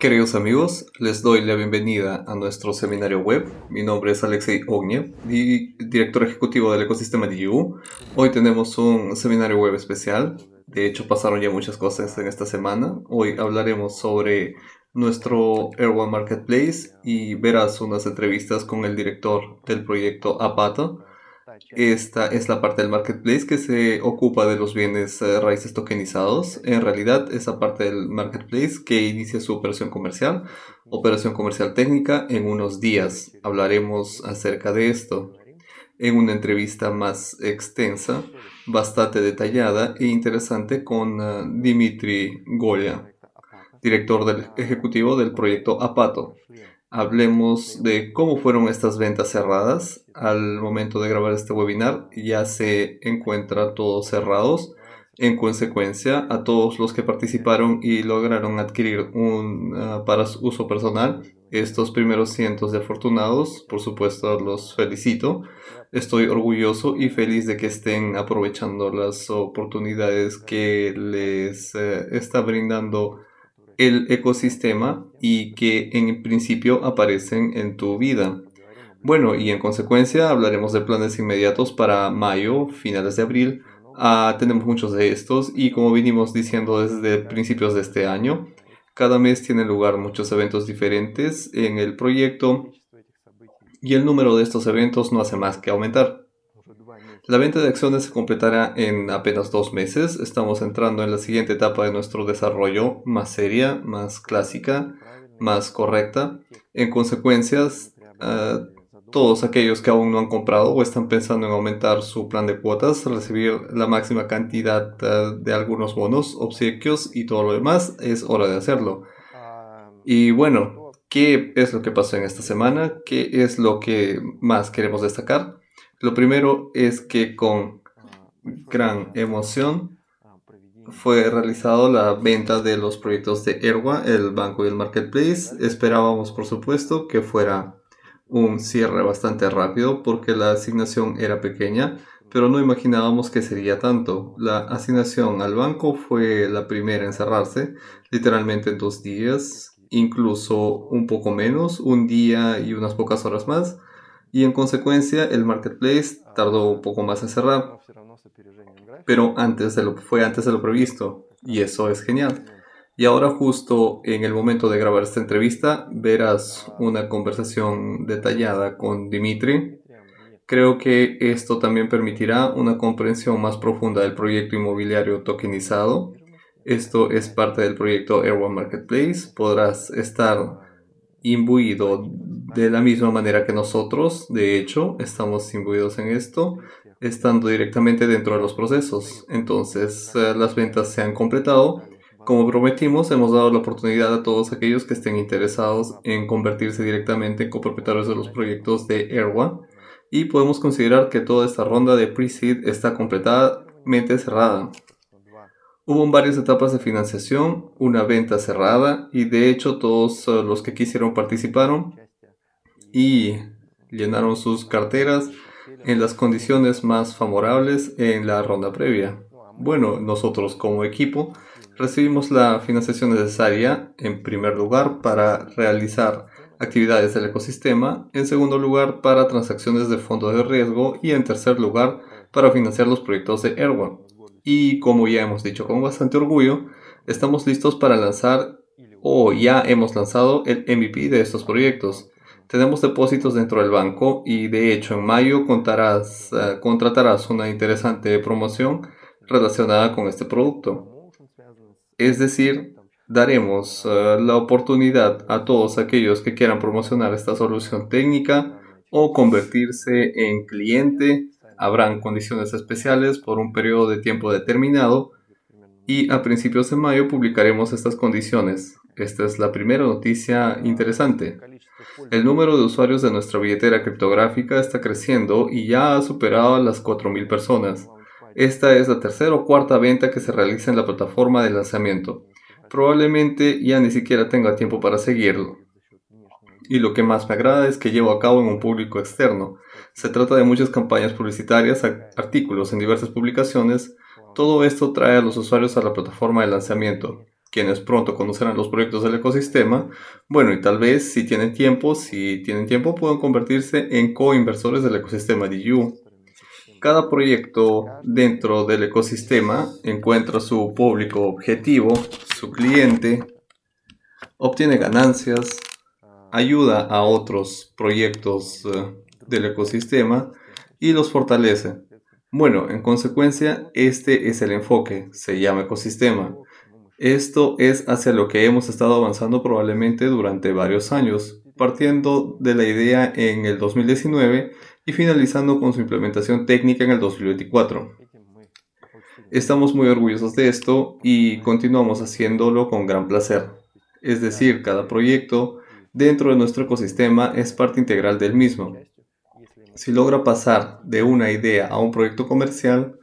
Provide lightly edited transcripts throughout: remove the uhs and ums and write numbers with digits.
Queridos amigos, les doy la bienvenida a nuestro seminario web. Mi nombre es Alexei Ogniev, director ejecutivo del ecosistema DigiU. Hoy tenemos un seminario web especial. De hecho, pasaron ya muchas cosas en esta semana. Hoy hablaremos sobre nuestro Airone Marketplace y verás unas entrevistas con el director del proyecto Apato. Esta es la parte del marketplace que se ocupa de los bienes raíces tokenizados. En realidad, esa parte del marketplace que inicia su operación comercial técnica en unos días. Hablaremos acerca de esto en una entrevista más extensa, bastante detallada e interesante con Dimitri Golia, director ejecutivo del proyecto Apato. Hablemos de cómo fueron estas ventas cerradas. Al momento de grabar este webinar ya se encuentra todos cerrados. En consecuencia, a todos los que participaron y lograron adquirir para su uso personal, estos primeros cientos de afortunados, por supuesto, los felicito. Estoy orgulloso y feliz de que estén aprovechando las oportunidades que les está brindando el ecosistema y que en principio aparecen en tu vida. Bueno, y en consecuencia hablaremos de planes inmediatos para mayo, finales de abril. Tenemos muchos de estos y como vinimos diciendo desde principios de este año, cada mes tienen lugar muchos eventos diferentes en el proyecto y el número de estos eventos no hace más que aumentar. La venta de acciones se completará en apenas 2 meses. Estamos entrando en la siguiente etapa de nuestro desarrollo, más seria, más clásica, más correcta. En consecuencia, todos aquellos que aún no han comprado o están pensando en aumentar su plan de cuotas, recibir la máxima cantidad de algunos bonos, obsequios y todo lo demás, es hora de hacerlo. Y bueno, ¿qué es lo que pasó en esta semana? ¿Qué es lo que más queremos destacar? Lo primero es que con gran emoción fue realizado la venta de los proyectos de Erwa, el banco y el marketplace. Esperábamos, por supuesto, que fuera un cierre bastante rápido porque la asignación era pequeña, pero no imaginábamos que sería tanto. La asignación al banco fue la primera en cerrarse, literalmente en 2 días, incluso un poco menos, un día y unas pocas horas más. Y en consecuencia el marketplace tardó un poco más en cerrar, pero fue antes de lo previsto, y eso es genial. Y ahora justo en el momento de grabar esta entrevista verás una conversación detallada con Dimitri. Creo que esto también permitirá una comprensión más profunda del proyecto inmobiliario tokenizado. Esto es parte del proyecto Airone Marketplace. Podrás estar imbuido de la misma manera que nosotros. De hecho, estamos imbuidos en esto, estando directamente dentro de los procesos. Entonces, las ventas se han completado. Como prometimos, hemos dado la oportunidad a todos aquellos que estén interesados en convertirse directamente en copropietarios de los proyectos de Airone. Y podemos considerar que toda esta ronda de pre-seed está completamente cerrada. Hubo varias etapas de financiación, una venta cerrada y de hecho todos los que quisieron participaron y llenaron sus carteras en las condiciones más favorables en la ronda previa. Bueno, nosotros como equipo recibimos la financiación necesaria en primer lugar para realizar actividades del ecosistema, en segundo lugar para transacciones de fondos de riesgo y en tercer lugar para financiar los proyectos de Airone. Y como ya hemos dicho con bastante orgullo, estamos listos para lanzar o ya hemos lanzado el MVP de estos proyectos. Tenemos depósitos dentro del banco y de hecho en mayo contratarás una interesante promoción relacionada con este producto. Es decir, daremos la oportunidad a todos aquellos que quieran promocionar esta solución técnica o convertirse en cliente. Habrán condiciones especiales por un periodo de tiempo determinado y a principios de mayo publicaremos estas condiciones. Esta es la primera noticia interesante. El número de usuarios de nuestra billetera criptográfica está creciendo y ya ha superado a las 4.000 personas. Esta es la tercera o cuarta venta que se realiza en la plataforma de lanzamiento. Probablemente ya ni siquiera tenga tiempo para seguirlo. Y lo que más me agrada es que llevo a cabo en un público externo. Se trata de muchas campañas publicitarias, artículos en diversas publicaciones. Todo esto trae a los usuarios a la plataforma de lanzamiento. quienes pronto conocerán los proyectos del ecosistema. Bueno, y tal vez si tienen tiempo, puedan convertirse en coinversores del ecosistema DU. Cada proyecto dentro del ecosistema encuentra su público objetivo, su cliente, obtiene ganancias, ayuda a otros proyectos del ecosistema y los fortalece. Bueno, en consecuencia, este es el enfoque, se llama ecosistema. Esto es hacia lo que hemos estado avanzando probablemente durante varios años, partiendo de la idea en el 2019 y finalizando con su implementación técnica en el 2024. Estamos muy orgullosos de esto y continuamos haciéndolo con gran placer. Es decir, cada proyecto dentro de nuestro ecosistema es parte integral del mismo. Si logra pasar de una idea a un proyecto comercial,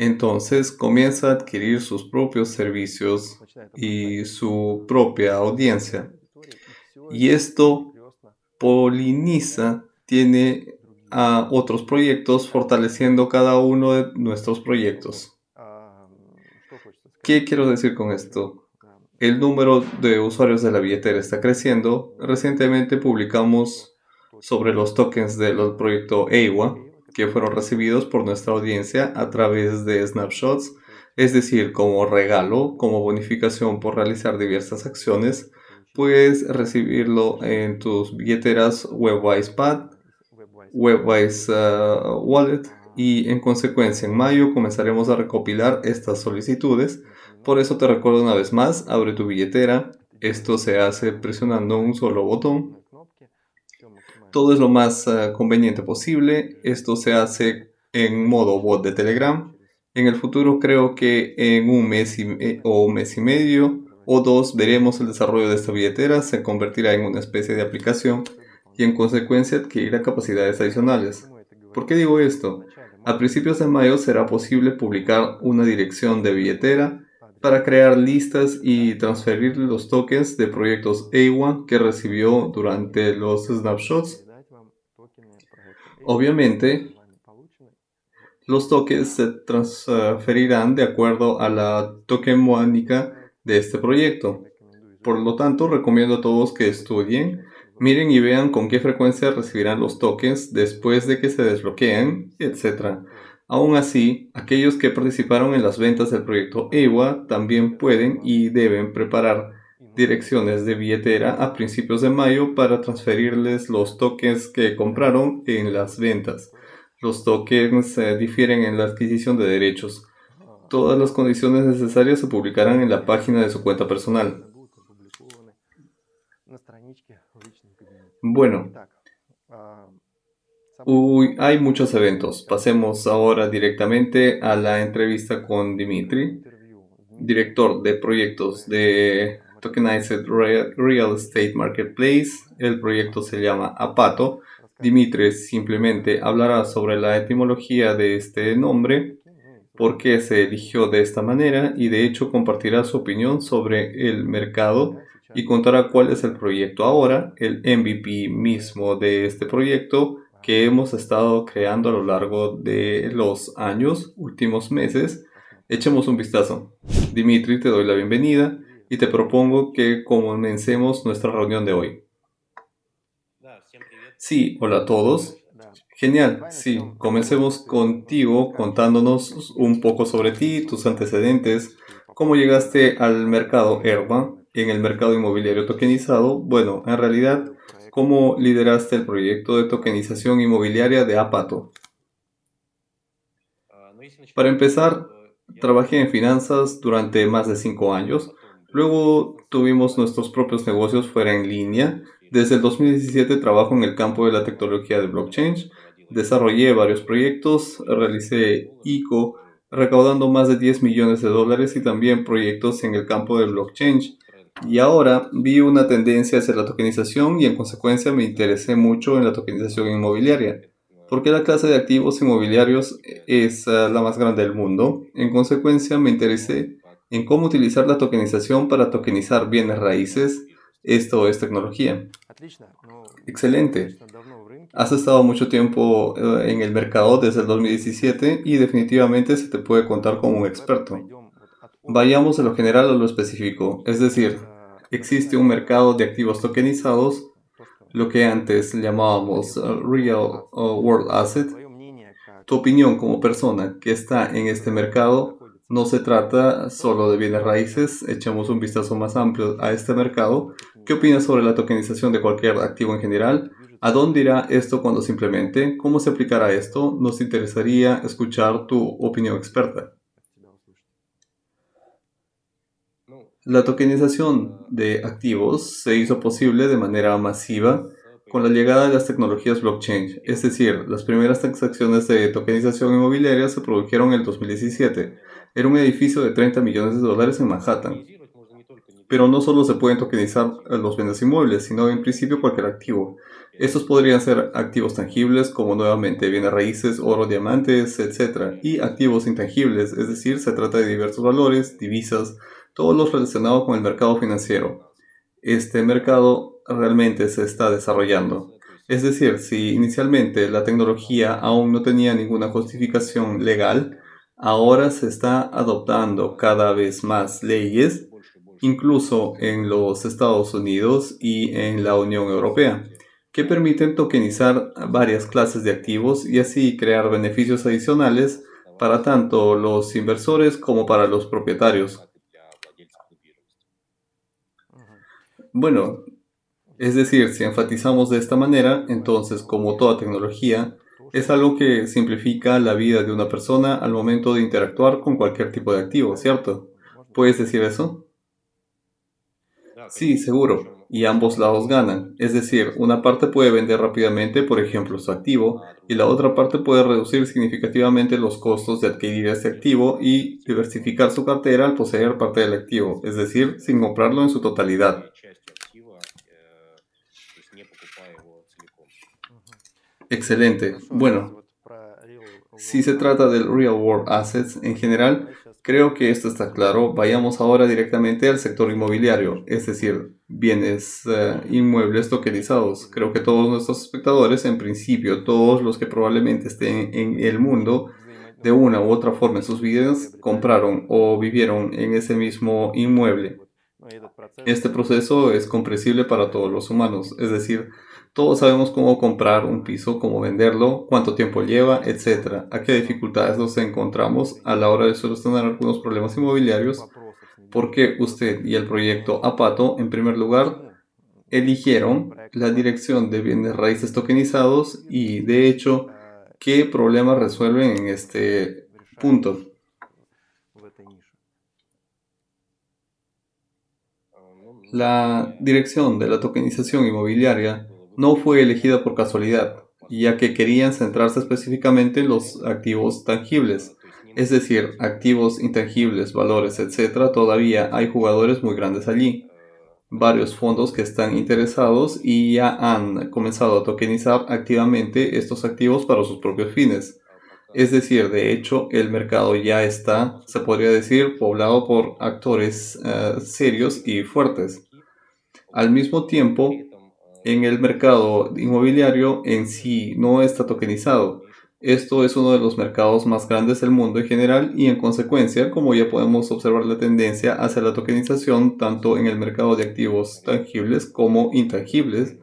entonces comienza a adquirir sus propios servicios y su propia audiencia. Y esto tiene a otros proyectos, fortaleciendo cada uno de nuestros proyectos. ¿Qué quiero decir con esto? El número de usuarios de la billetera está creciendo. Recientemente publicamos sobre los tokens del proyecto EIWA que fueron recibidos por nuestra audiencia a través de snapshots, es decir, como regalo, como bonificación por realizar diversas acciones. Puedes recibirlo en tus billeteras Webwise Pad, Webwise Wallet, y en consecuencia en mayo comenzaremos a recopilar estas solicitudes. Por eso te recuerdo una vez más, abre tu billetera. Esto se hace presionando un solo botón. Todo es lo más conveniente posible. Esto se hace en modo bot de Telegram. En el futuro creo que en un mes un mes y medio o dos veremos el desarrollo de esta billetera. Se convertirá en una especie de aplicación y en consecuencia adquirirá capacidades adicionales. ¿Por qué digo esto? A principios de mayo será posible publicar una dirección de billetera para crear listas y transferir los tokens de proyectos EIWA que recibió durante los snapshots. Obviamente, los tokens se transferirán de acuerdo a la tokenmecánica de este proyecto. Por lo tanto, recomiendo a todos que estudien, miren y vean con qué frecuencia recibirán los tokens después de que se desbloqueen, etc. Aún así, aquellos que participaron en las ventas del proyecto EIWA también pueden y deben preparar direcciones de billetera a principios de mayo para transferirles los tokens que compraron en las ventas. Los tokens difieren en la adquisición de derechos. Todas las condiciones necesarias se publicarán en la página de su cuenta personal. Bueno, hay muchos eventos. Pasemos ahora directamente a la entrevista con Dimitri, director de proyectos de Tokenized Real Estate Marketplace. El proyecto se llama Apato. Dimitri simplemente hablará sobre la etimología de este nombre, por qué se eligió de esta manera y de hecho compartirá su opinión sobre el mercado y contará cuál es el proyecto ahora, el MVP mismo de este proyecto que hemos estado creando a lo largo de los últimos meses. Echemos un vistazo. Dimitri, te doy la bienvenida y te propongo que comencemos nuestra reunión de hoy. Sí, hola a todos. Genial, sí, comencemos contigo contándonos un poco sobre ti, tus antecedentes, cómo llegaste al mercado ERBA, en el mercado inmobiliario tokenizado. Bueno, en realidad, cómo lideraste el proyecto de tokenización inmobiliaria de Apato. Para empezar, trabajé en finanzas durante más de 5 años. Luego tuvimos nuestros propios negocios fuera en línea. Desde el 2017 trabajo en el campo de la tecnología de blockchain. Desarrollé varios proyectos, realicé ICO, recaudando más de $10 millones y también proyectos en el campo de blockchain. Y ahora vi una tendencia hacia la tokenización y en consecuencia me interesé mucho en la tokenización inmobiliaria, porque la clase de activos inmobiliarios es la más grande del mundo. En consecuencia me interesé en cómo utilizar la tokenización para tokenizar bienes raíces. Esto es tecnología. Excelente. Has estado mucho tiempo en el mercado desde el 2017 y definitivamente se te puede contar como un experto. Vayamos de lo general a lo específico, es decir, existe un mercado de activos tokenizados, lo que antes llamábamos Real World Asset. Tu opinión como persona que está en este mercado no se trata solo de bienes raíces, echamos un vistazo más amplio a este mercado. ¿Qué opinas sobre la tokenización de cualquier activo en general? ¿A dónde irá esto cuando se implemente? ¿Cómo se aplicará esto? Nos interesaría escuchar tu opinión experta. La tokenización de activos se hizo posible de manera masiva con la llegada de las tecnologías blockchain, es decir, las primeras transacciones de tokenización inmobiliaria se produjeron en el 2017. Era un edificio de 30 millones de dólares en Manhattan. Pero no solo se pueden tokenizar los bienes inmuebles, sino en principio cualquier activo. Estos podrían ser activos tangibles como nuevamente bienes raíces, oro, diamantes, etc. Y activos intangibles, es decir, se trata de diversos valores, divisas, todo lo relacionado con el mercado financiero. Este mercado realmente se está desarrollando. Es decir, si inicialmente la tecnología aún no tenía ninguna justificación legal, ahora se está adoptando cada vez más leyes, incluso en los Estados Unidos y en la Unión Europea, que permiten tokenizar varias clases de activos y así crear beneficios adicionales para tanto los inversores como para los propietarios. Bueno, es decir, si enfatizamos de esta manera, entonces, como toda tecnología, es algo que simplifica la vida de una persona al momento de interactuar con cualquier tipo de activo, ¿cierto? ¿Puedes decir eso? Sí, seguro. Y ambos lados ganan. Es decir, una parte puede vender rápidamente, por ejemplo, su activo, y la otra parte puede reducir significativamente los costos de adquirir este activo y diversificar su cartera al poseer parte del activo, es decir, sin comprarlo en su totalidad. Excelente. Bueno, si se trata del Real World Assets en general, creo que esto está claro. Vayamos ahora directamente al sector inmobiliario, es decir, bienes inmuebles tokenizados. Creo que todos nuestros espectadores, en principio, todos los que probablemente estén en el mundo, de una u otra forma en sus vidas, compraron o vivieron en ese mismo inmueble. Este proceso es comprensible para todos los humanos, es decir, todos sabemos cómo comprar un piso, cómo venderlo, cuánto tiempo lleva, etcétera. A qué dificultades nos encontramos a la hora de solucionar algunos problemas inmobiliarios, porque usted y el proyecto Apato, en primer lugar, eligieron la dirección de bienes raíces tokenizados y, de hecho, qué problemas resuelven en este punto. La dirección de la tokenización inmobiliaria no fue elegida por casualidad, ya que querían centrarse específicamente en los activos tangibles, es decir, activos intangibles, valores, etc. Todavía hay jugadores muy grandes allí, varios fondos que están interesados y ya han comenzado a tokenizar activamente estos activos para sus propios fines. Es decir, de hecho, el mercado ya está, se podría decir, poblado por actores serios y fuertes. Al mismo tiempo, en el mercado inmobiliario en sí no está tokenizado. Esto es uno de los mercados más grandes del mundo en general y en consecuencia, como ya podemos observar la tendencia hacia la tokenización tanto en el mercado de activos tangibles como intangibles,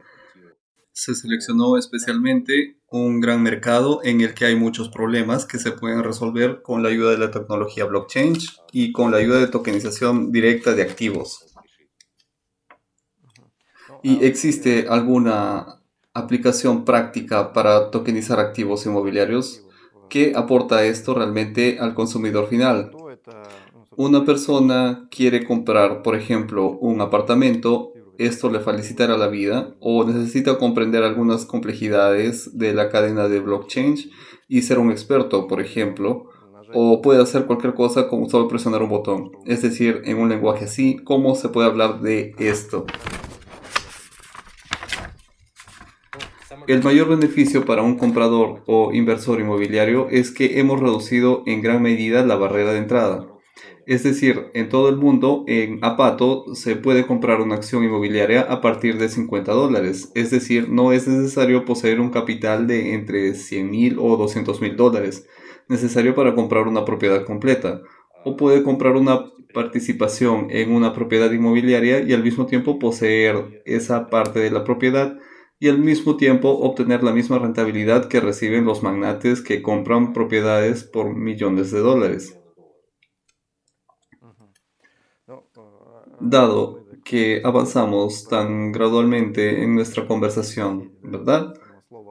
se seleccionó especialmente un gran mercado en el que hay muchos problemas que se pueden resolver con la ayuda de la tecnología blockchain y con la ayuda de tokenización directa de activos. ¿Y existe alguna aplicación práctica para tokenizar activos inmobiliarios? ¿Qué aporta esto realmente al consumidor final? Una persona quiere comprar, por ejemplo, un apartamento, esto le facilitará la vida o necesita comprender algunas complejidades de la cadena de blockchain y ser un experto, por ejemplo, o puede hacer cualquier cosa con solo presionar un botón. Es decir, en un lenguaje así, ¿cómo se puede hablar de esto? El mayor beneficio para un comprador o inversor inmobiliario es que hemos reducido en gran medida la barrera de entrada. Es decir, en todo el mundo, en Apato se puede comprar una acción inmobiliaria a partir de $50. Es decir, no es necesario poseer un capital de entre 100.000 o $200.000 necesario para comprar una propiedad completa. o puede comprar una participación en una propiedad inmobiliaria y al mismo tiempo poseer esa parte de la propiedad y al mismo tiempo obtener la misma rentabilidad que reciben los magnates que compran propiedades por millones de dólares. Dado que avanzamos tan gradualmente en nuestra conversación, ¿verdad?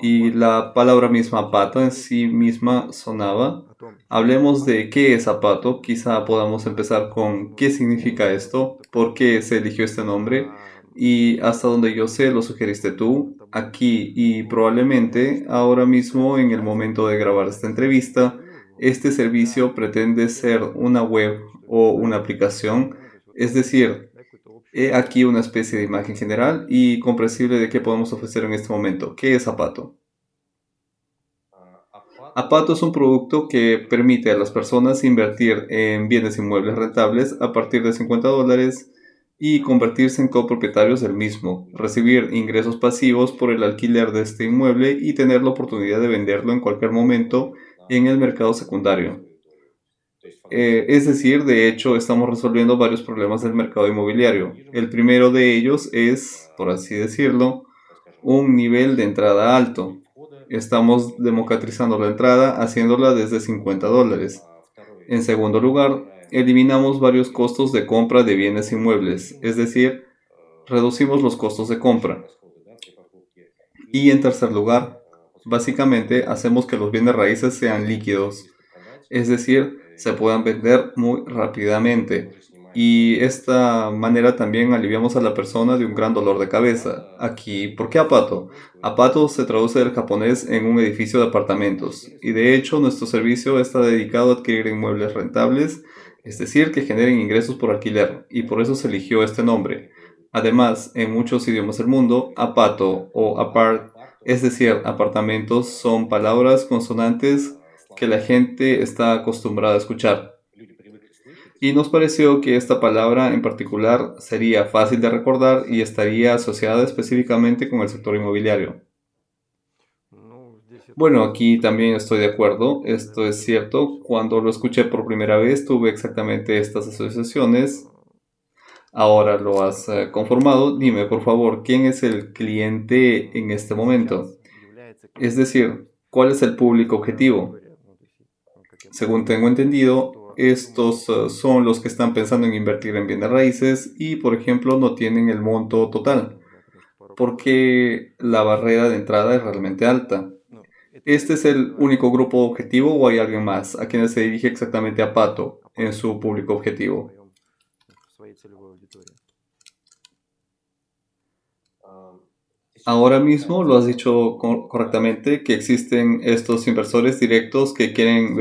Y la palabra misma pato en sí misma sonaba. Hablemos de qué es zapato. Quizá podamos empezar con qué significa esto, por qué se eligió este nombre y hasta donde yo sé lo sugeriste tú aquí y probablemente ahora mismo en el momento de grabar esta entrevista, este servicio pretende ser una web o una aplicación, es decir, he aquí una especie de imagen general y comprensible de qué podemos ofrecer en este momento. ¿Qué es Apato? Apato es un producto que permite a las personas invertir en bienes inmuebles rentables a partir de $50 y convertirse en copropietarios del mismo, recibir ingresos pasivos por el alquiler de este inmueble y tener la oportunidad de venderlo en cualquier momento en el mercado secundario. Es decir, de hecho, estamos resolviendo varios problemas del mercado inmobiliario. El primero de ellos es, por así decirlo, un nivel de entrada alto. Estamos democratizando la entrada haciéndola desde $50. En segundo lugar, eliminamos varios costos de compra de bienes inmuebles, es decir, reducimos los costos de compra. Y en tercer lugar, básicamente hacemos que los bienes raíces sean líquidos, es decir, se puedan vender muy rápidamente. Y esta manera también aliviamos a la persona de un gran dolor de cabeza. Aquí, ¿por qué Apato? Apato se traduce del japonés en un edificio de apartamentos. Y de hecho, nuestro servicio está dedicado a adquirir inmuebles rentables, es decir, que generen ingresos por alquiler. Y por eso se eligió este nombre. Además, en muchos idiomas del mundo, Apato o apart, es decir, apartamentos, son palabras consonantes que la gente está acostumbrada a escuchar. Y nos pareció que esta palabra en particular sería fácil de recordar y estaría asociada específicamente con el sector inmobiliario. Bueno, aquí también estoy de acuerdo, esto es cierto. Cuando lo escuché por primera vez tuve exactamente estas asociaciones. Ahora lo has conformado. Dime, por favor, ¿quién es el cliente en este momento? Es decir, ¿cuál es el público objetivo? Según tengo entendido, estos son los que están pensando en invertir en bienes raíces y, por ejemplo, no tienen el monto total, porque la barrera de entrada es realmente alta. ¿Este es el único grupo objetivo o hay alguien más a quienes se dirige exactamente a Pato en su público objetivo? Ahora mismo lo has dicho correctamente, que existen estos inversores directos que quieren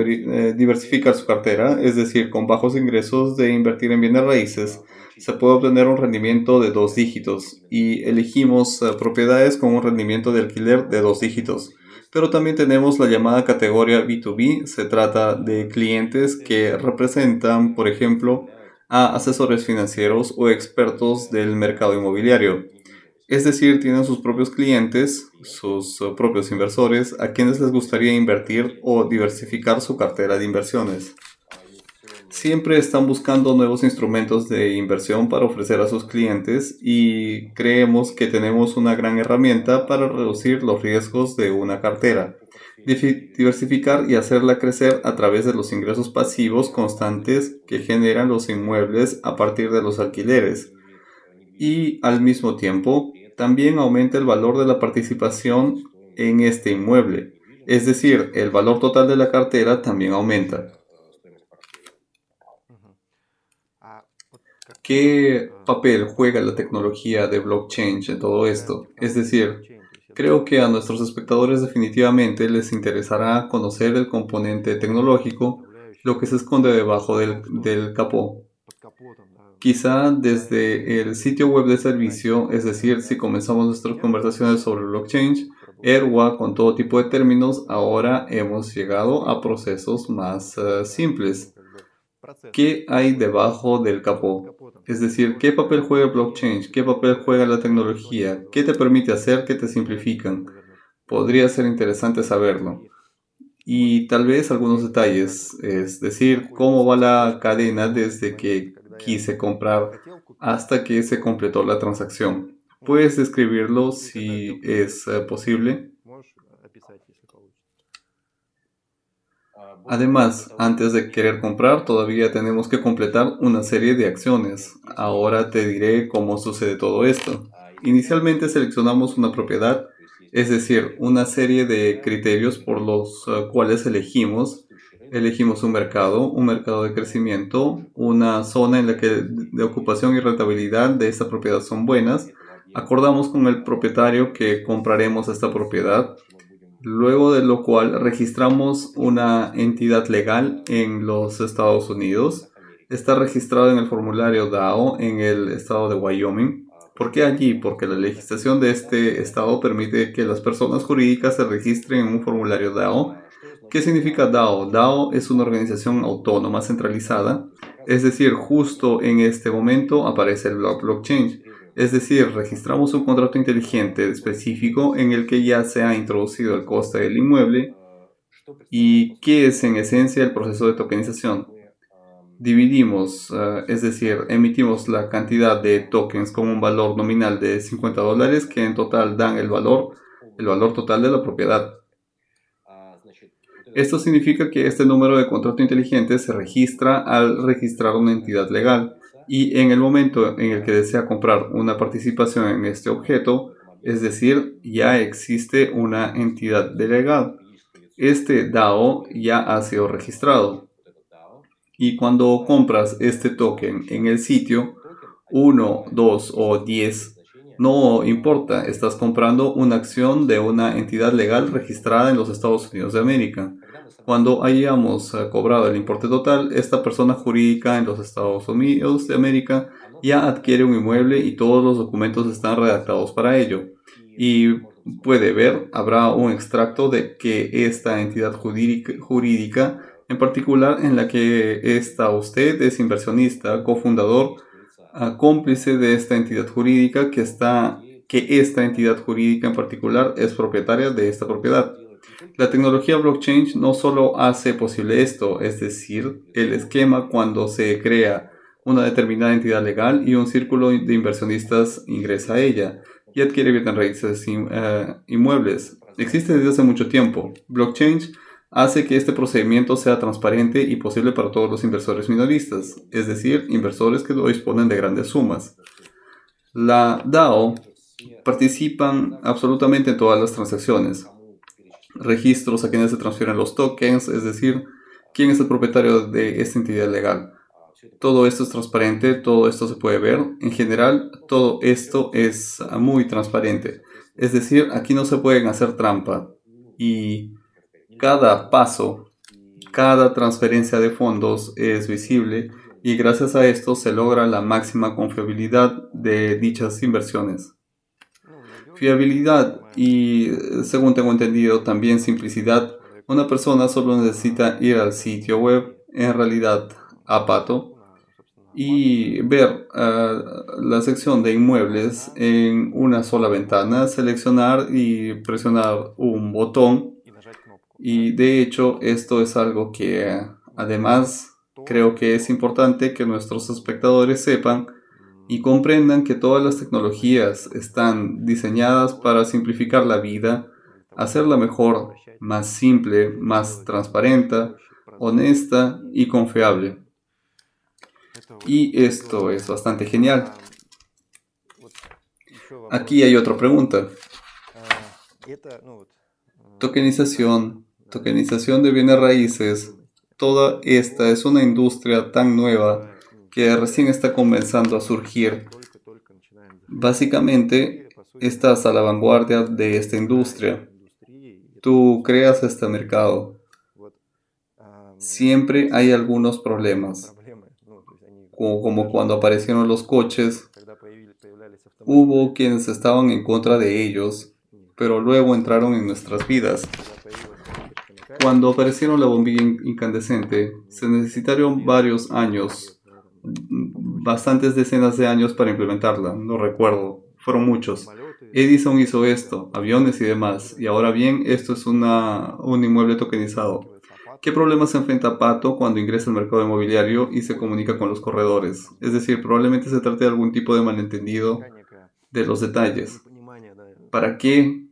diversificar su cartera, es decir, con bajos ingresos de invertir en bienes raíces, se puede obtener un rendimiento de 2 dígitos y elegimos propiedades con un rendimiento de alquiler de 2 dígitos. Pero también tenemos la llamada categoría B2B, se trata de clientes que representan, por ejemplo, a asesores financieros o expertos del mercado inmobiliario. Es decir, tienen sus propios clientes, sus propios inversores, a quienes les gustaría invertir o diversificar su cartera de inversiones. Siempre están buscando nuevos instrumentos de inversión para ofrecer a sus clientes y creemos que tenemos una gran herramienta para reducir los riesgos de una cartera, diversificar y hacerla crecer a través de los ingresos pasivos constantes que generan los inmuebles a partir de los alquileres y al mismo tiempo también aumenta el valor de la participación en este inmueble. Es decir, el valor total de la cartera también aumenta. ¿Qué papel juega la tecnología de blockchain en todo esto? Es decir, creo que a nuestros espectadores definitivamente les interesará conocer el componente tecnológico, lo que se esconde debajo del capó. Quizá desde el sitio web de servicio, es decir, si comenzamos nuestras conversaciones sobre blockchain, ERWA con todo tipo de términos, ahora hemos llegado a procesos más simples. ¿Qué hay debajo del capó? Es decir, ¿qué papel juega blockchain? ¿Qué papel juega la tecnología? ¿Qué te permite hacer? ¿Qué te simplifican? Podría ser interesante saberlo. y tal vez algunos detalles, es decir, cómo va la cadena desde que quise comprar hasta que se completó la transacción. ¿Puedes describirlo si es posible? Además, antes de querer comprar, todavía tenemos que completar una serie de acciones. Ahora te diré cómo sucede todo esto. Inicialmente seleccionamos una propiedad, es decir, una serie de criterios por los cuales elegimos un mercado de crecimiento, una zona en la que de ocupación y rentabilidad de esta propiedad son buenas. Acordamos con el propietario que compraremos esta propiedad, luego de lo cual registramos una entidad legal en los Estados Unidos. Está registrado en el formulario DAO en el estado de Wyoming. ¿Por qué allí? Porque la legislación de este estado permite que las personas jurídicas se registren en un formulario DAO. ¿Qué significa DAO? DAO es una organización autónoma centralizada, es decir, justo en este momento aparece el blockchain. Es decir, registramos un contrato inteligente específico en el que ya se ha introducido el coste del inmueble. ¿Y qué es en esencia el proceso de tokenización? Dividimos, es decir, emitimos la cantidad de tokens con un valor nominal de $50 que en total dan el valor total de la propiedad. Esto significa que este número de contrato inteligente se registra al registrar una entidad legal, y en el momento en el que desea comprar una participación en este objeto, es decir, ya existe una entidad legal. Este DAO ya ha sido registrado. Y cuando compras este token en el sitio, 1, 2 o 10, no importa, estás comprando una acción de una entidad legal registrada en los Estados Unidos de América. Cuando hayamos cobrado el importe total, esta persona jurídica en los Estados Unidos de América ya adquiere un inmueble y todos los documentos están redactados para ello. Y puede ver, habrá un extracto de que esta entidad jurídica en particular en la que usted es inversionista, cofundador, cómplice de esta entidad jurídica, que esta entidad jurídica en particular es propietaria de esta propiedad. La tecnología blockchain no solo hace posible esto, es decir, el esquema cuando se crea una determinada entidad legal y un círculo de inversionistas ingresa a ella y adquiere bienes raíces inmuebles. Existe desde hace mucho tiempo. Blockchain hace que este procedimiento sea transparente y posible para todos los inversores minoristas, es decir, inversores que no disponen de grandes sumas. La DAO participan absolutamente en todas las transacciones. Registros a quienes se transfieren los tokens, es decir, quién es el propietario de esta entidad legal. Todo esto es transparente, todo esto se puede ver. En general, todo esto es muy transparente. Es decir, aquí no se pueden hacer trampa. Y cada paso, cada transferencia de fondos es visible y gracias a esto se logra la máxima confiabilidad de dichas inversiones. Fiabilidad y, según tengo entendido, también simplicidad. Una persona solo necesita ir al sitio web, en realidad a Pato, y ver la sección de inmuebles en una sola ventana, seleccionar y presionar un botón. Y de hecho, esto es algo que además creo que es importante que nuestros espectadores sepan y comprendan, que todas las tecnologías están diseñadas para simplificar la vida, hacerla mejor, más simple, más transparente, honesta y confiable. Y esto es bastante genial. Aquí hay otra pregunta. Tokenización de bienes raíces. Toda esta es una industria tan nueva que recién está comenzando a surgir. Básicamente, estás a la vanguardia de esta industria. Tú creas este mercado. Siempre hay algunos problemas, como cuando aparecieron los coches. Hubo quienes estaban en contra de ellos, pero luego entraron en nuestras vidas. Cuando aparecieron la bombilla incandescente, se necesitaron varios años, bastantes decenas de años para implementarla, no recuerdo, fueron muchos. Edison hizo esto, aviones y demás, y ahora bien, esto es un inmueble tokenizado. ¿Qué problemas se enfrenta Pato cuando ingresa al mercado inmobiliario y se comunica con los corredores? Es decir, probablemente se trate de algún tipo de malentendido de los detalles. ¿Para qué?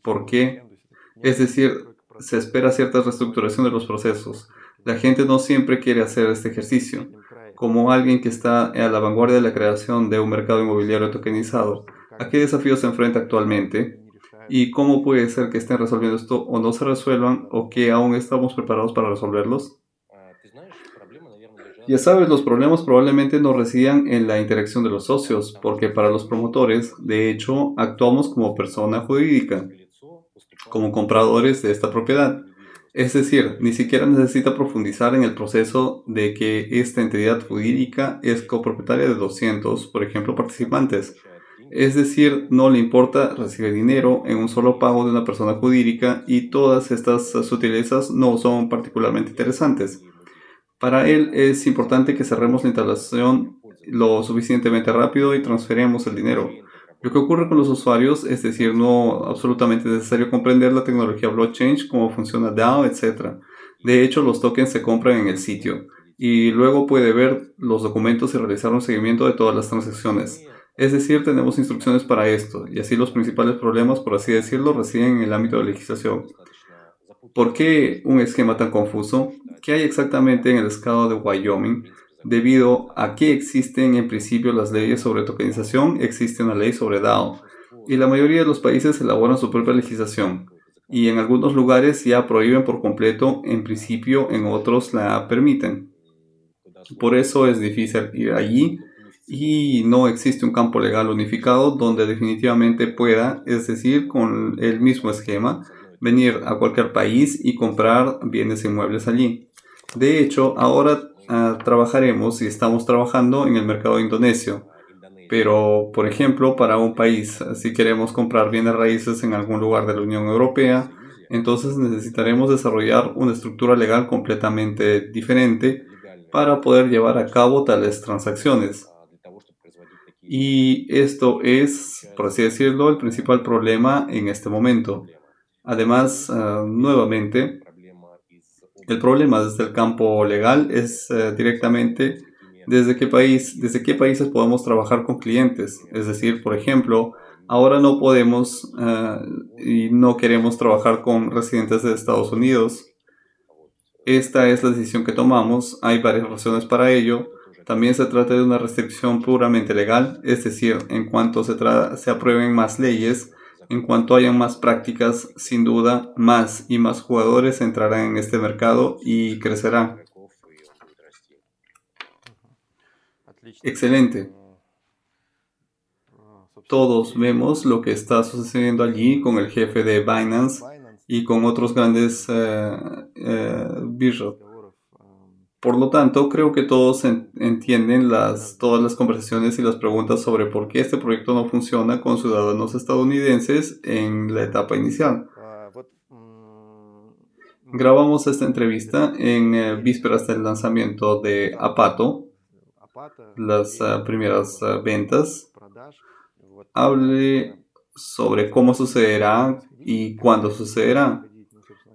¿Por qué? Es decir, se espera cierta reestructuración de los procesos. La gente no siempre quiere hacer este ejercicio. Como alguien que está a la vanguardia de la creación de un mercado inmobiliario tokenizado, ¿a qué desafíos se enfrenta actualmente? ¿Y cómo puede ser que estén resolviendo esto o no se resuelvan o que aún estamos preparados para resolverlos? Ya sabes, los problemas probablemente no residan en la interacción de los socios, porque para los promotores, de hecho, actuamos como persona jurídica, como compradores de esta propiedad. Es decir, ni siquiera necesita profundizar en el proceso de que esta entidad jurídica es copropietaria de 200, por ejemplo, participantes. Es decir, no le importa recibir dinero en un solo pago de una persona jurídica y todas estas sutilezas no son particularmente interesantes. Para él es importante que cerremos la instalación lo suficientemente rápido y transferemos el dinero. Lo que ocurre con los usuarios, es decir, no absolutamente necesario comprender la tecnología blockchain, cómo funciona DAO, etc. De hecho, los tokens se compran en el sitio y luego puede ver los documentos y realizar un seguimiento de todas las transacciones. Es decir, tenemos instrucciones para esto y así los principales problemas, por así decirlo, residen en el ámbito de legislación. ¿Por qué un esquema tan confuso? ¿Qué hay exactamente en el estado de Wyoming? Debido a que existen en principio las leyes sobre tokenización, existe una ley sobre DAO. Y la mayoría de los países elaboran su propia legislación. Y en algunos lugares ya prohíben por completo, en principio, en otros la permiten. Por eso es difícil ir allí y no existe un campo legal unificado donde definitivamente pueda, es decir, con el mismo esquema, venir a cualquier país y comprar bienes inmuebles allí. De hecho, ahora trabajaremos y estamos trabajando en el mercado indonesio. Pero, por ejemplo, para un país, si queremos comprar bienes raíces en algún lugar de la Unión Europea, entonces necesitaremos desarrollar una estructura legal completamente diferente para poder llevar a cabo tales transacciones. Y esto es, por así decirlo, el principal problema en este momento. Además, nuevamente, el problema desde el campo legal es directamente desde qué países podemos trabajar con clientes. Es decir, por ejemplo, ahora no podemos y no queremos trabajar con residentes de Estados Unidos. Esta es la decisión que tomamos. Hay varias razones para ello. También se trata de una restricción puramente legal, es decir, en cuanto se aprueben más leyes, en cuanto hayan más prácticas, sin duda, más y más jugadores entrarán en este mercado y crecerá. Excelente. Todos vemos lo que está sucediendo allí con el jefe de Binance y con otros grandes birros. Por lo tanto, creo que todos entienden todas las conversaciones y las preguntas sobre por qué este proyecto no funciona con ciudadanos estadounidenses en la etapa inicial. Grabamos esta entrevista en vísperas del lanzamiento de Apato, las primeras ventas. Hable sobre cómo sucederá y cuándo sucederá.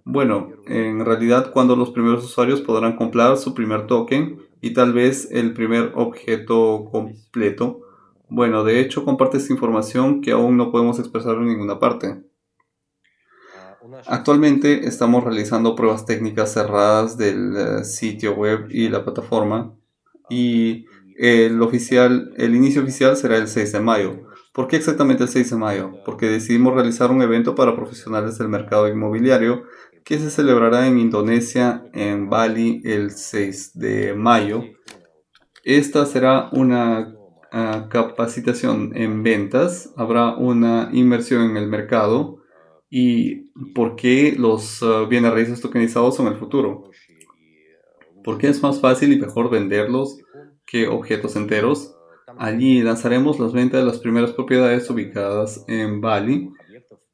Bueno, en realidad cuando los primeros usuarios podrán comprar su primer token y tal vez el primer objeto completo. Bueno, de hecho comparte esta información que aún no podemos expresar en ninguna parte. Actualmente estamos realizando pruebas técnicas cerradas del sitio web y la plataforma y el inicio oficial será el 6 de mayo. ¿Por qué exactamente el 6 de mayo? Porque decidimos realizar un evento para profesionales del mercado inmobiliario que se celebrará en Indonesia, en Bali, el 6 de mayo. Esta será una capacitación en ventas, habrá una inmersión en el mercado y por qué los bienes raíces tokenizados son el futuro. ¿Por qué es más fácil y mejor venderlos que objetos enteros? Allí lanzaremos las ventas de las primeras propiedades ubicadas en Bali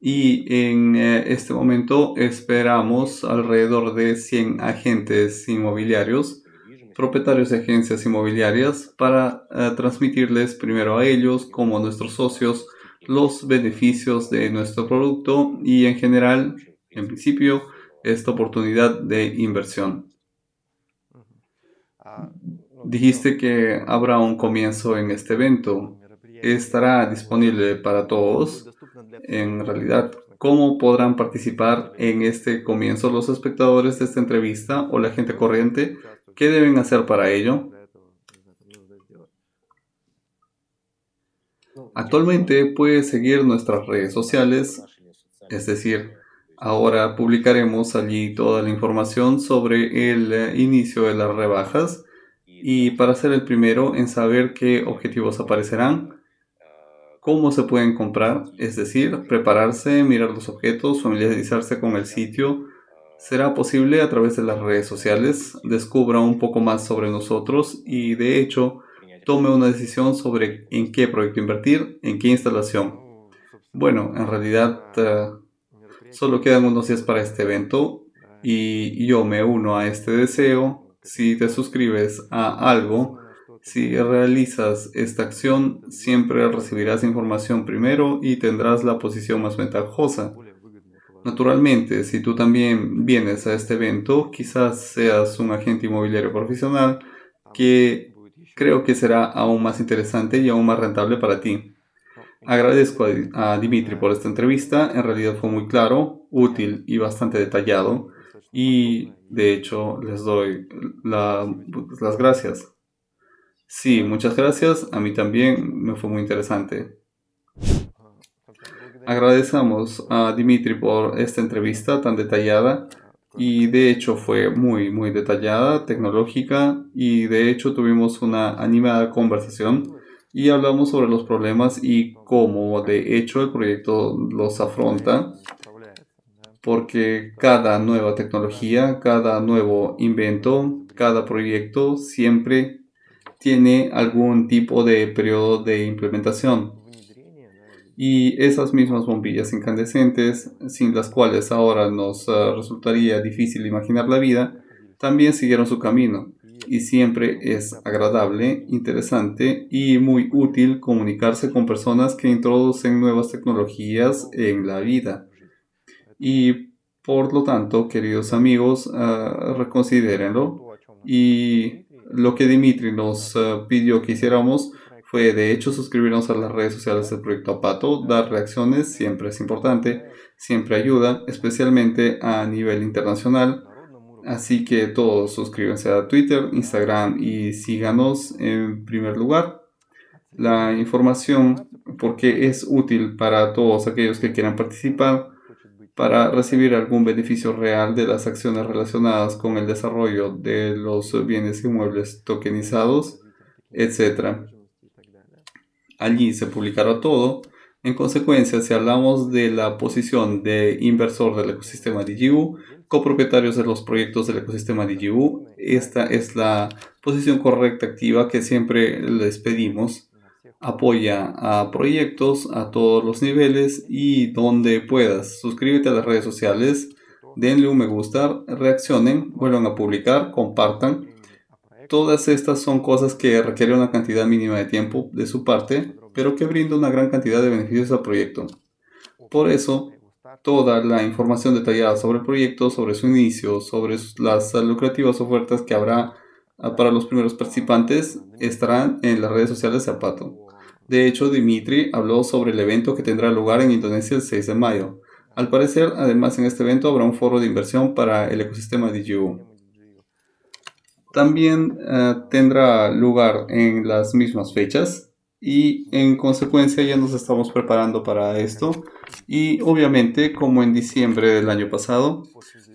y en este momento esperamos alrededor de 100 agentes inmobiliarios, propietarios de agencias inmobiliarias, para transmitirles primero a ellos como nuestros socios los beneficios de nuestro producto y en general, en principio, esta oportunidad de inversión. Dijiste que habrá un comienzo en este evento. ¿Estará disponible para todos? En realidad, ¿cómo podrán participar en este comienzo los espectadores de esta entrevista o la gente corriente? ¿Qué deben hacer para ello? Actualmente puedes seguir nuestras redes sociales, es decir, ahora publicaremos allí toda la información sobre el inicio de las rebajas y para ser el primero en saber qué objetivos aparecerán, cómo se pueden comprar, es decir, prepararse, mirar los objetos, familiarizarse con el sitio. Será posible a través de las redes sociales, descubra un poco más sobre nosotros y de hecho tome una decisión sobre en qué proyecto invertir, en qué instalación. Bueno, en realidad solo quedan unos días para este evento y yo me uno a este deseo. Si te suscribes a algo, si realizas esta acción, siempre recibirás información primero y tendrás la posición más ventajosa. Naturalmente, si tú también vienes a este evento, quizás seas un agente inmobiliario profesional que creo que será aún más interesante y aún más rentable para ti. Agradezco a Dimitri por esta entrevista, en realidad fue muy claro, útil y bastante detallado y de hecho les doy las gracias. Sí, muchas gracias, a mí también me fue muy interesante. Agradecemos a Dimitri por esta entrevista tan detallada y de hecho fue muy detallada, tecnológica y de hecho tuvimos una animada conversación y hablamos sobre los problemas y cómo de hecho el proyecto los afronta porque cada nueva tecnología, cada nuevo invento, cada proyecto siempre tiene algún tipo de periodo de implementación. Y esas mismas bombillas incandescentes, sin las cuales ahora nos resultaría difícil imaginar la vida, también siguieron su camino. Y siempre es agradable, interesante y muy útil comunicarse con personas que introducen nuevas tecnologías en la vida. Y por lo tanto, queridos amigos, reconsidérenlo. Y lo que Dimitri nos pidió que hiciéramos fue de hecho suscribirnos a las redes sociales del Proyecto Apato, dar reacciones, siempre es importante, siempre ayuda, especialmente a nivel internacional. Así que todos suscríbanse a Twitter, Instagram y síganos en primer lugar. La información, porque es útil para todos aquellos que quieran participar, para recibir algún beneficio real de las acciones relacionadas con el desarrollo de los bienes inmuebles tokenizados, etc. Allí se publicará todo. En consecuencia, si hablamos de la posición de inversor del ecosistema DigiU, copropietarios de los proyectos del ecosistema DigiU, esta es la posición correcta activa que siempre les pedimos. Apoya a proyectos a todos los niveles y donde puedas. Suscríbete a las redes sociales, denle un me gusta, reaccionen, vuelvan a publicar, compartan. Todas estas son cosas que requieren una cantidad mínima de tiempo de su parte, pero que brinda una gran cantidad de beneficios al proyecto. Por eso, toda la información detallada sobre el proyecto, sobre su inicio, sobre las lucrativas ofertas que habrá para los primeros participantes, estarán en las redes sociales de Apato. De hecho, Dimitri habló sobre el evento que tendrá lugar en Indonesia el 6 de mayo. Al parecer, además en este evento habrá un foro de inversión para el ecosistema DigiU. También tendrá lugar en las mismas fechas y en consecuencia ya nos estamos preparando para esto y obviamente como en diciembre del año pasado,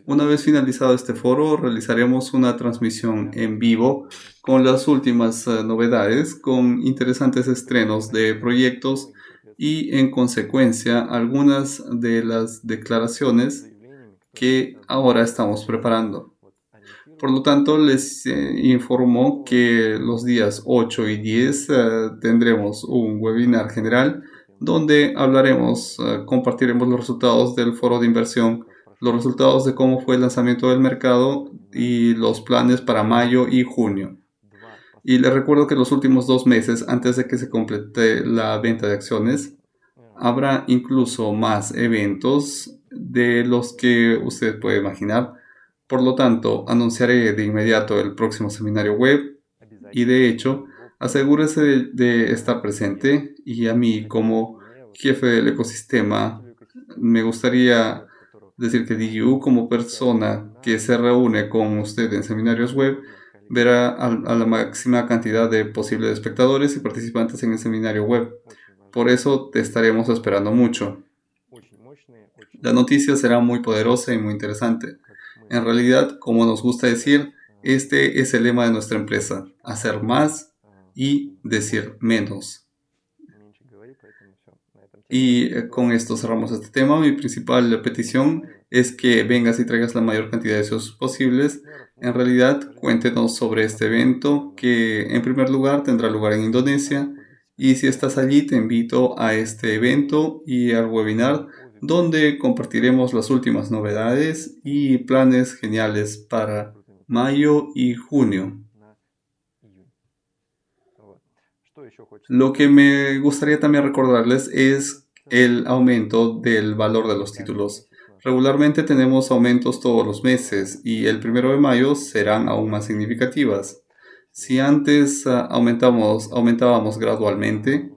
una vez finalizado este foro realizaremos una transmisión en vivo con las últimas novedades, con interesantes estrenos de proyectos y en consecuencia algunas de las declaraciones que ahora estamos preparando. Por lo tanto, les informo que los días 8 y 10 tendremos un webinar general donde hablaremos, compartiremos los resultados del foro de inversión, los resultados de cómo fue el lanzamiento del mercado y los planes para mayo y junio. Y les recuerdo que los últimos 2 meses antes de que se complete la venta de acciones, Habrá incluso más eventos de los que usted puede imaginar. Por lo tanto, anunciaré de inmediato el próximo seminario web y de hecho, asegúrese de estar presente y a mí como jefe del ecosistema me gustaría decir que DU como persona que se reúne con usted en seminarios web verá a la máxima cantidad de posibles espectadores y participantes en el seminario web. Por eso te estaremos esperando mucho. La noticia será muy poderosa y muy interesante. En realidad, como nos gusta decir, este es el lema de nuestra empresa: hacer más y decir menos. Y con esto cerramos este tema. Mi principal petición es que vengas y traigas la mayor cantidad de socios posibles. En realidad, cuéntenos sobre este evento que en primer lugar tendrá lugar en Indonesia. Y si estás allí, te invito a este evento y al webinar donde compartiremos las últimas novedades y planes geniales para mayo y junio. Lo que me gustaría también recordarles es el aumento del valor de los títulos. Regularmente tenemos aumentos todos los meses y el 1 de mayo serán aún más significativas. Si antes aumentábamos gradualmente,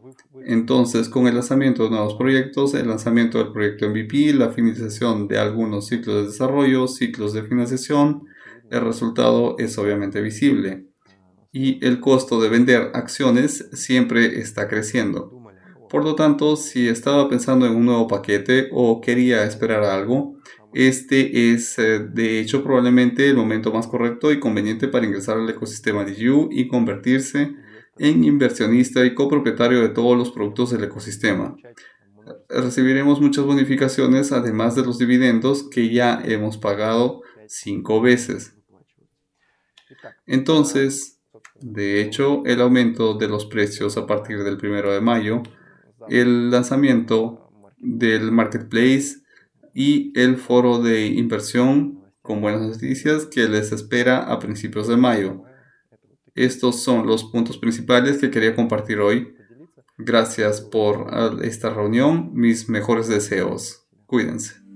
entonces con el lanzamiento de nuevos proyectos, el lanzamiento del proyecto MVP, la finalización de algunos ciclos de desarrollo, ciclos de financiación, el resultado es obviamente visible. Y el costo de vender acciones siempre está creciendo. Por lo tanto, si estaba pensando en un nuevo paquete o quería esperar algo, este es de hecho probablemente el momento más correcto y conveniente para ingresar al ecosistema DU y convertirse en inversionista y copropietario de todos los productos del ecosistema. Recibiremos muchas bonificaciones además de los dividendos que ya hemos pagado 5 veces. Entonces, de hecho, el aumento de los precios a partir del 1 de mayo, el lanzamiento del marketplace y el foro de inversión con buenas noticias que les espera a principios de mayo. Estos son los puntos principales que quería compartir hoy. Gracias por esta reunión. Mis mejores deseos. Cuídense.